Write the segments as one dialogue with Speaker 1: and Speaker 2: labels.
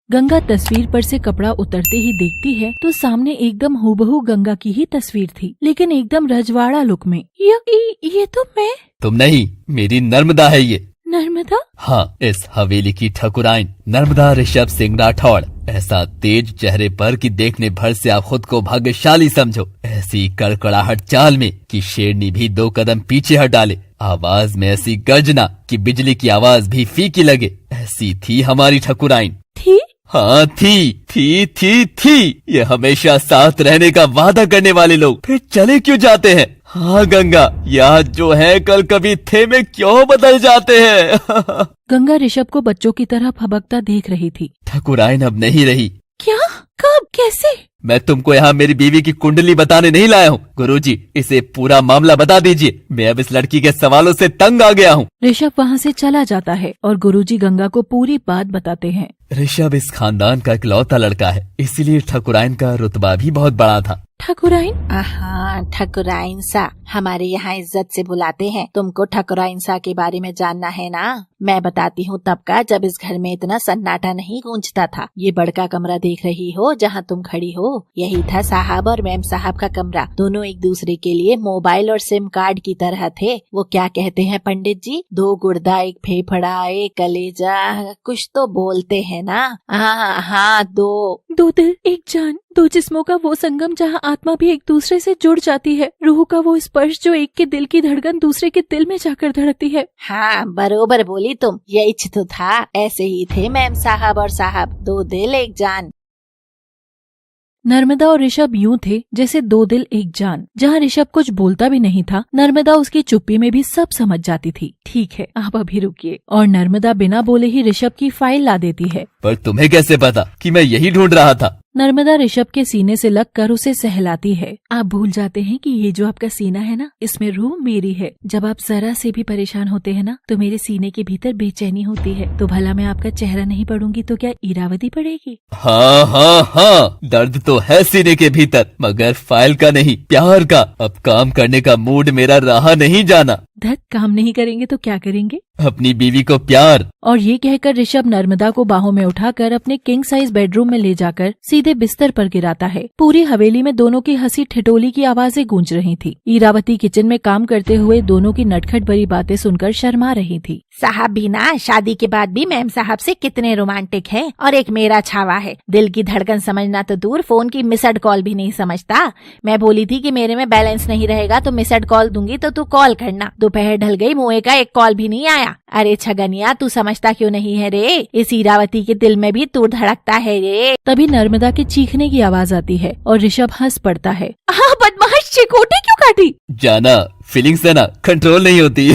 Speaker 1: गंगा तस्वीर पर से कपड़ा उतरते ही देखती है तो सामने एकदम हूबहू गंगा की ही तस्वीर थी, लेकिन एकदम रजवाड़ा लुक में। ये तो मैं।
Speaker 2: तुम नहीं, मेरी नर्मदा है ये।
Speaker 1: नर्मदा?
Speaker 2: हाँ, इस हवेली की ठकुराइन नर्मदा ऋषभ सिंह राठौड़। ऐसा तेज चेहरे पर कि देखने भर से आप खुद को भाग्यशाली समझो। ऐसी कड़कड़ाहट चाल में कि शेरनी भी 2 कदम पीछे हट डाले। आवाज में ऐसी गर्जना कि बिजली की आवाज भी फीकी लगे। ऐसी थी हमारी ठकुराइन।
Speaker 1: थी?
Speaker 2: हाँ थी। ये हमेशा साथ रहने का वादा करने वाले लोग फिर चले क्यों जाते हैं? हाँ गंगा, यहाँ जो है कल कभी थे में क्यों बदल जाते हैं?
Speaker 1: गंगा ऋषभ को बच्चों की तरह फबकता देख रही थी।
Speaker 2: ठकुराइन अब नहीं रही।
Speaker 1: क्या? कब? कैसे?
Speaker 2: मैं तुमको यहाँ मेरी बीवी की कुंडली बताने नहीं लाया हूँ गुरुजी, इसे पूरा मामला बता दीजिए। मैं अब इस लड़की के सवालों से तंग आ गया हूँ।
Speaker 1: ऋषभ वहाँ से चला जाता है और गुरुजी गंगा को पूरी बात बताते हैं।
Speaker 2: ऋषभ इस खानदान का इकलौता लड़का है, इसीलिए ठकुराइन का रुतबा भी बहुत बड़ा था।
Speaker 1: ठकुराइन?
Speaker 3: हाँ, ठकुराइन सा हमारे यहाँ इज्जत से बुलाते हैं। तुमको ठकुराइन सा के बारे में जानना है ना? मैं बताती हूँ तब का, जब इस घर में इतना सन्नाटा नहीं गूंजता था। ये बड़का कमरा देख रही हो जहाँ तुम खड़ी हो, यही था साहब और मैम साहब का कमरा। दोनों एक दूसरे के लिए मोबाइल और सिम कार्ड की तरह थे। वो क्या कहते हैं पंडित जी, 2 गुर्दा, 1 फेफड़ा, 1 कलेजा, कुछ तो बोलते हैं ना? हाँ,
Speaker 1: 2 दिल 1 जान, 2 जिस्मों का वो संगम जहाँ आत्मा भी एक दूसरे से जुड़ जाती है। रूह का वो स्पर्श जो एक के दिल की धड़कन दूसरे के दिल में जाकर धड़कती है।
Speaker 3: हाँ, बरोबर बोली तुम। यही तो था, ऐसे ही थे मैम साहब और साहब, 2 दिल 1 जान।
Speaker 1: नर्मदा और ऋषभ यूं थे जैसे 2 दिल 1 जान। जहाँ ऋषभ कुछ बोलता भी नहीं था, नर्मदा उसकी चुप्पी में भी सब समझ जाती थी। ठीक है, आप अभी रुकिए। और नर्मदा बिना बोले ही ऋषभ की फाइल ला देती है।
Speaker 2: पर तुम्हें कैसे पता कि मैं यही ढूंढ रहा था?
Speaker 1: नर्मदा ऋषभ के सीने से लगकर उसे सहलाती है। आप भूल जाते हैं कि ये जो आपका सीना है ना, इसमें रूह मेरी है। जब आप जरा से भी परेशान होते हैं ना, तो मेरे सीने के भीतर बेचैनी होती है। तो भला मैं आपका चेहरा नहीं पढ़ूंगी तो क्या इरावती पड़ेगी?
Speaker 2: हाँ, दर्द तो है सीने के भीतर, मगर फाइल का नहीं, प्यार का। अब काम करने का मूड मेरा रहा नहीं जाना।
Speaker 1: धत, काम नहीं करेंगे तो क्या करेंगे?
Speaker 2: अपनी बीवी को प्यार।
Speaker 1: और ये कहकर ऋषभ नर्मदा को बाहों में उठाकर अपने किंग साइज बेडरूम में ले जाकर सीधे बिस्तर पर गिराता है। पूरी हवेली में दोनों की हंसी ठिठोली की आवाजें गूंज रही थी। इरावती किचन में काम करते हुए दोनों की नटखट भरी बातें सुनकर शर्मा रही थी।
Speaker 3: साहब भी ना शादी के बाद भी मैम साहब से कितने रोमांटिक हैं, और एक मेरा छावा है। दिल की धड़कन समझना तो दूर, फोन की मिसड कॉल भी नहीं समझता। मैं बोली थी कि मेरे में बैलेंस नहीं रहेगा तो मिसड कॉल दूंगी तो तू कॉल करना। दोपहर ढल गई, मुँह का एक कॉल भी नहीं आया। अरे छगनिया, तू समझता क्यों नहीं है रे? इस इरावती के दिल में भी तू धड़कता है रे।
Speaker 1: तभी नर्मदा के चीखने की आवाज आती है और ऋषभ हंस पड़ता है। बदमाश, चिकोटी क्यों काटी?
Speaker 2: जाना, फीलिंग्स है ना, कंट्रोल नहीं होती।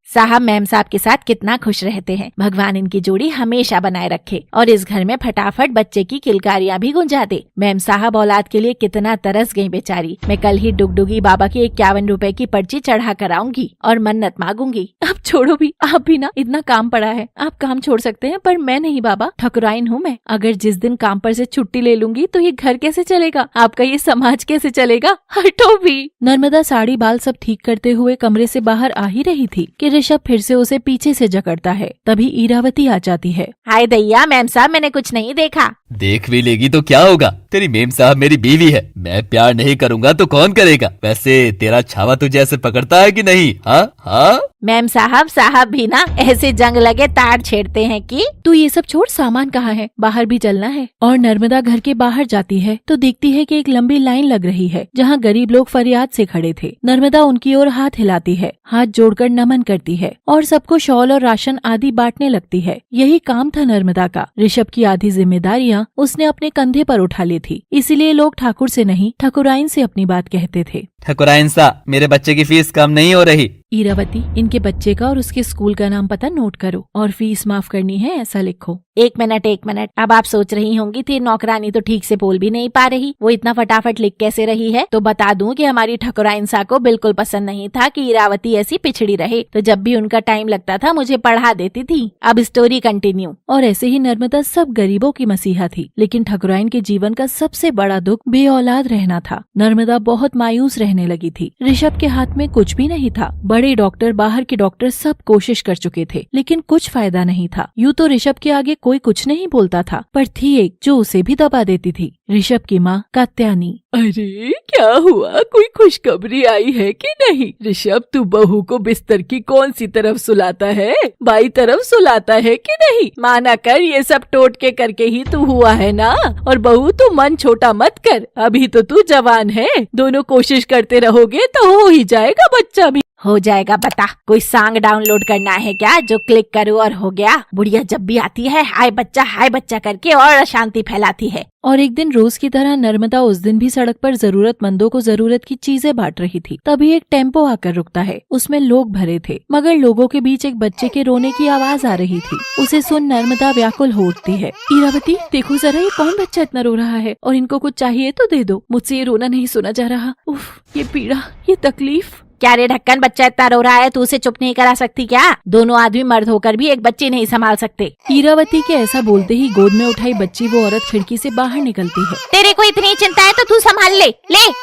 Speaker 3: साहब मैम साहब के साथ कितना खुश रहते हैं। भगवान इनकी जोड़ी हमेशा बनाए रखे और इस घर में फटाफट बच्चे की किलकारियां भी गुंजा दे। मैम साहब औलाद के लिए कितना तरस गई बेचारी। मैं कल ही डुगडुगी बाबा की 51 रुपए की पर्ची चढ़ा कर आऊंगी और मन्नत मांगूंगी। अब छोड़ो भी, आप भी ना, इतना काम पड़ा है। आप काम छोड़ सकते हैं पर मैं नहीं बाबा, ठकुराइन हूँ मैं। अगर जिस दिन काम पर से छुट्टी ले लूंगी तो ये घर कैसे चलेगा? आपका ये समाज कैसे चलेगा? हटो भी। नर्मदा साड़ी बाल सब ठीक करते हुए कमरे से बाहर आ ही रही थी कि ऋषभ फिर से उसे पीछे से जकड़ता है। तभी इरावती आ जाती है। हाय दैया, मैम साहब मैंने कुछ नहीं देखा।
Speaker 2: देख भी लेगी तो क्या होगा? तेरी मेम साहब मेरी बीवी है। मैं प्यार नहीं करूंगा तो कौन करेगा? वैसे तेरा छावा तुझे ऐसे पकड़ता है कि नहीं? हाँ?
Speaker 3: मैम साहब भी ना ऐसे जंग लगे तार छेड़ते हैं कि।
Speaker 1: तू ये सब छोड़, सामान कहाँ है? बाहर भी चलना है। और नर्मदा घर के बाहर जाती है तो देखती है कि एक लंबी लाइन लग रही है जहाँ गरीब लोग फरियाद से खड़े थे। नर्मदा उनकी ओर हाथ हिलाती है, हाथ जोड़कर नमन करती है और सबको शॉल और राशन आदि बांटने लगती है। यही काम था नर्मदा का। ऋषभ की आधी जिम्मेदारियाँ उसने अपने कंधे पर उठा ली थी, इसीलिए लोग ठाकुर से नहीं ठकुराइन से अपनी बात कहते थे।
Speaker 2: ठकुराइन सा, मेरे बच्चे की फीस कम नहीं हो रही।
Speaker 1: इरावती, इनके बच्चे का और उसके स्कूल का नाम पता नोट करो और फीस माफ करनी है ऐसा लिखो।
Speaker 3: एक मिनट। अब आप सोच रही होंगी थी नौकरानी तो ठीक से बोल भी नहीं पा रही, वो इतना फटाफट लिख कैसे रही है? तो बता दूं कि हमारी ठकुराइन सा को बिल्कुल पसंद नहीं था कि इरावती ऐसी पिछड़ी रहे, तो जब भी उनका टाइम लगता था मुझे पढ़ा देती थी। अब स्टोरी कंटिन्यू।
Speaker 1: और ऐसे ही नर्मदा सब गरीबों की मसीहा थी, लेकिन ठकुराइन के जीवन का सबसे बड़ा दुख बे औलाद रहना था। नर्मदा बहुत मायूस रहने लगी थी। ऋषभ के हाथ में कुछ भी नहीं था। बड़े डॉक्टर, बाहर के डॉक्टर सब कोशिश कर चुके थे, लेकिन कुछ फायदा नहीं था। यूँ तो ऋषभ के आगे कोई कुछ नहीं बोलता था, पर थी एक जो उसे भी दबा देती थी, ऋषभ की माँ कात्यायनी।
Speaker 4: अरे क्या हुआ, कोई खुशखबरी आई है कि नहीं? ऋषभ, तू बहू को बिस्तर की कौन सी तरफ सुलाता है? बाई तरफ सुलाता है कि नहीं? माना कर, ये सब टोटके करके ही तू हुआ है ना। और बहू, तू मन छोटा मत कर, अभी तो तू जवान है। दोनों कोशिश करते रहोगे तो हो ही जाएगा बच्चा भी।
Speaker 3: हो जाएगा, बता कोई सॉन्ग डाउनलोड करना है क्या जो क्लिक करो और हो गया? बुढ़िया जब भी आती है हाय बच्चा करके और अशांति फैलाती है।
Speaker 1: और एक दिन रोज की तरह नर्मदा उस दिन भी सड़क पर जरूरतमंदों को जरूरत की चीजें बांट रही थी। तभी एक टेम्पो आकर रुकता है। उसमें लोग भरे थे, मगर लोगों के बीच एक बच्चे के रोने की आवाज आ रही थी। उसे सुन नर्मदा व्याकुल हो उठती है। इरावती, देखो जरा, ये कौन बच्चा इतना रो रहा है? और इनको कुछ चाहिए तो दे दो, मुझसे ये रोना नहीं सुना जा रहा। उफ, ये पीड़ा, ये तकलीफ।
Speaker 3: क्या रे ढक्कन, बच्चा इतना रो रहा है, तू उसे चुप नहीं करा सकती क्या? दोनों आदमी मर्द होकर भी एक बच्ची नहीं संभाल सकते।
Speaker 1: इरावती के ऐसा बोलते ही गोद में उठाई बच्ची वो औरत खिड़की से बाहर निकलती है।
Speaker 3: तेरे को इतनी चिंता है तो तू संभाल ले।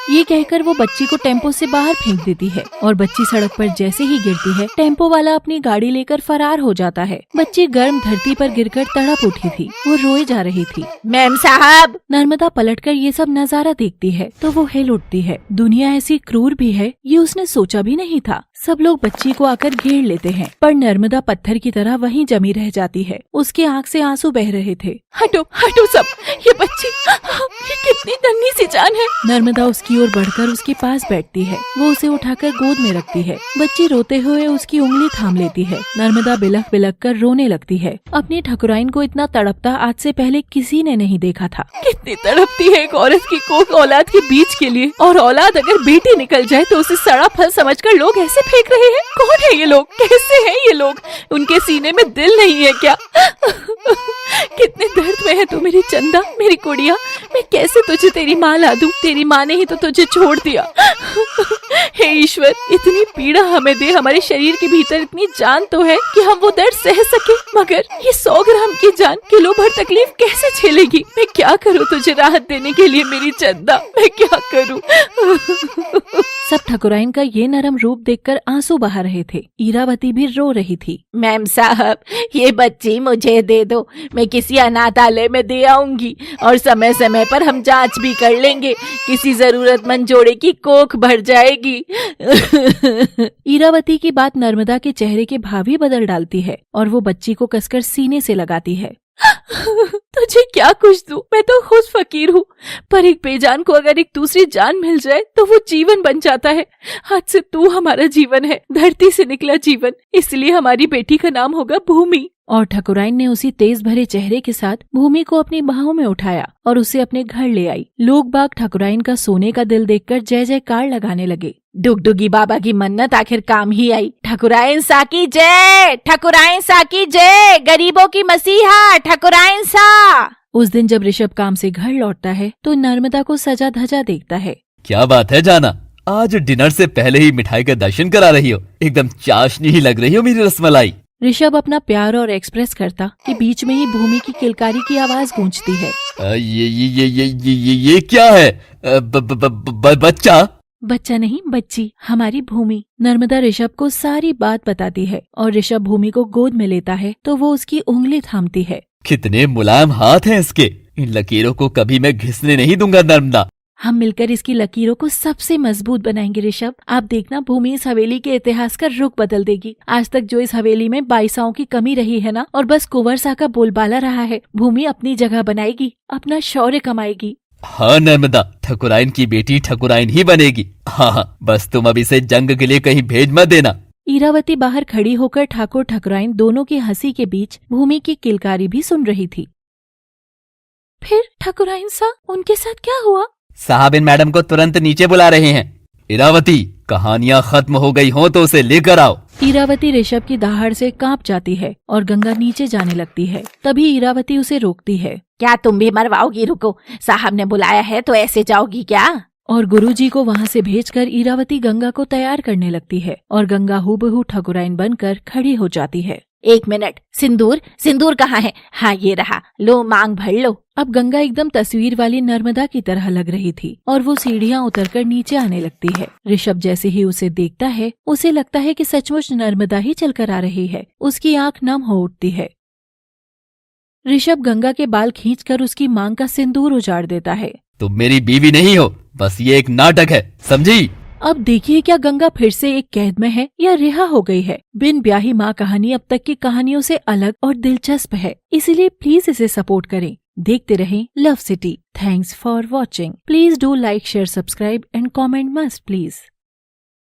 Speaker 1: ये कहकर वो बच्ची को टेम्पो से बाहर फेंक देती है और बच्ची सड़क पर जैसे ही गिरती है, टेम्पो वाला अपनी गाड़ी लेकर फरार हो जाता है। बच्ची गर्म धरती पर गिरकर तड़प उठी थी, वो रोए जा रही थी।
Speaker 3: मैम साहब।
Speaker 1: नर्मदा पलटकर ये सब नजारा देखती है तो वो हिल उठती है। दुनिया ऐसी क्रूर भी है, ये उसने सोचा भी नहीं था। सब लोग बच्ची को आकर घेर लेते हैं, पर नर्मदा पत्थर की तरह वहीं जमी रह जाती है। उसके आंख से आंसू बह रहे थे।
Speaker 4: हटो हटो सब, ये बच्ची, ये कितनी नन्ही सी जान है।
Speaker 1: नर्मदा उसकी ओर बढ़कर उसके पास बैठती है। वो उसे उठाकर गोद में रखती है। बच्ची रोते हुए उसकी उंगली थाम लेती है। नर्मदा बिलख बिलख कर रोने लगती है। अपनी ठकुराइन को इतना तड़पता आज से पहले किसी ने नहीं देखा था।
Speaker 4: कितनी तड़पती है एक औरत की कोख औलाद के बीच के लिए, और औलाद अगर बेटी निकल जाए तो उसे सड़ा फल समझकर लोग ऐसे फेंक रहे हैं। कौन है ये लोग, कैसे हैं ये लोग? उनके सीने में दिल नहीं है क्या? कितने दर्द में है तू मेरी चंदा, मेरी कुड़िया। मैं कैसे तुझे तेरी माँ ला दूं? तेरी माँ ने ही तो तुझे छोड़ दिया। हे ईश्वर, इतनी पीड़ा हमें दे, हमारे शरीर के भीतर इतनी जान तो है कि हम वो दर्द सह सके, मगर ये 100 ग्राम की जान किलो भर तकलीफ कैसे झेलेगी? मैं क्या करूँ तुझे राहत देने के लिए मेरी चंदा, मैं क्या करूँ?
Speaker 1: सब ठकुराइन का ये नरम रूप देखकर आंसू बहा रहे थे। इरावती भी रो रही थी।
Speaker 3: मैम साहब, ये बच्ची मुझे दे दो, मैं किसी अनाथालय में दे आऊंगी और समय समय पर हम जांच भी कर लेंगे। किसी जरूरतमंद जोड़े की कोख भर जाएगी।
Speaker 1: इरावती की बात नर्मदा के चेहरे के भाव ही बदल डालती है और वो बच्ची को कसकर सीने से लगाती है।
Speaker 4: तुझे क्या कुछ दूं? मैं तो खुद फकीर हूँ, पर एक बेजान को अगर एक दूसरी जान मिल जाए तो वो जीवन बन जाता है। आज से तू हमारा जीवन है, धरती से निकला जीवन, इसलिए हमारी बेटी का नाम होगा भूमि।
Speaker 1: और ठकुराइन ने उसी तेज भरे चेहरे के साथ भूमि को अपनी बाहों में उठाया और उसे अपने घर ले आई। लोग बाग ठकुराइन का सोने का दिल देखकर जय जयकार लगाने लगे।
Speaker 3: डुगडुगी बाबा की मन्नत आखिर काम ही आई। ठकुराइन सा की जय, ठकुराइन सा की जय, गरीबों की मसीहा ठकुराइन सा।
Speaker 1: उस दिन जब ऋषभ काम से घर लौटता है तो नर्मदा को सजा धजा देखता है।
Speaker 2: क्या बात है जाना, आज डिनर से पहले ही मिठाई का दर्शन करा रही हो, एकदम चाशनी ही लग रही हो मेरी रसमलाई।
Speaker 1: ऋषभ अपना प्यार और एक्सप्रेस करता कि बीच में ही भूमि की किलकारी की आवाज गूंजती है।
Speaker 2: ये क्या है? बच्चा?
Speaker 1: बच्चा नहीं, बच्ची, हमारी भूमि। नर्मदा ऋषभ को सारी बात बताती है और ऋषभ भूमि को गोद में लेता है तो वो उसकी उंगली थामती है।
Speaker 2: कितने मुलायम हाथ हैं इसके, इन लकीरों को कभी मैं घिसने नहीं दूंगा नर्मदा।
Speaker 1: हम मिलकर इसकी लकीरों को सबसे मजबूत बनाएंगे ऋषभ। आप देखना, भूमि इस हवेली के इतिहास का रुख बदल देगी। आज तक जो इस हवेली में बाईसाओं की कमी रही है ना, और बस कुंवर सा का बोलबाला रहा है, भूमि अपनी जगह बनाएगी, अपना शौर्य कमाएगी।
Speaker 2: हाँ नर्मदा, ठकुराइन की बेटी ठकुराइन ही बनेगी। हाँ, बस तुम अब इसे जंग के लिए कहीं भेज मत देना।
Speaker 1: इरावती बाहर खड़ी होकर ठाकुर ठकुराइन दोनों की हंसी के बीच भूमि की किलकारी भी सुन रही थी। फिर ठकुराइन सा, उनके साथ क्या हुआ?
Speaker 2: साहब, इन मैडम को तुरंत नीचे बुला रहे हैं। इरावती, कहानियाँ खत्म हो गई हो तो उसे लेकर आओ।
Speaker 1: इरावती ऋषभ की दहाड़ से कांप जाती है और गंगा नीचे जाने लगती है। तभी इरावती उसे रोकती है।
Speaker 3: क्या तुम भी मरवाओगी? रुको, साहब ने बुलाया है तो ऐसे जाओगी क्या?
Speaker 1: और गुरुजी को वहाँ से भेजकर इरावती गंगा को तैयार करने लगती है और गंगा हूबहू ठकुराइन बनकर खड़ी हो जाती है।
Speaker 3: 1 मिनट, सिंदूर, सिंदूर कहाँ है? हाँ ये रहा, लो मांग भर लो।
Speaker 1: अब गंगा एकदम तस्वीर वाली नर्मदा की तरह लग रही थी और वो सीढ़ियाँ उतरकर नीचे आने लगती है। ऋषभ जैसे ही उसे देखता है उसे लगता है कि सचमुच नर्मदा ही चलकर आ रही है। उसकी आंख नम हो उठती है। ऋषभ गंगा के बाल खींचकर उसकी मांग का सिंदूर उजाड़ देता है।
Speaker 2: तुम मेरी बीवी नहीं हो, बस ये एक नाटक है, समझी?
Speaker 1: अब देखिए क्या गंगा फिर से एक कैद में है या रिहा हो गई है। बिन ब्याही माँ कहानी अब तक की कहानियों से अलग और दिलचस्प है, इसीलिए प्लीज इसे सपोर्ट करें। देखते रहें love city. Thanks for watching. Please do like, share, subscribe and comment must please.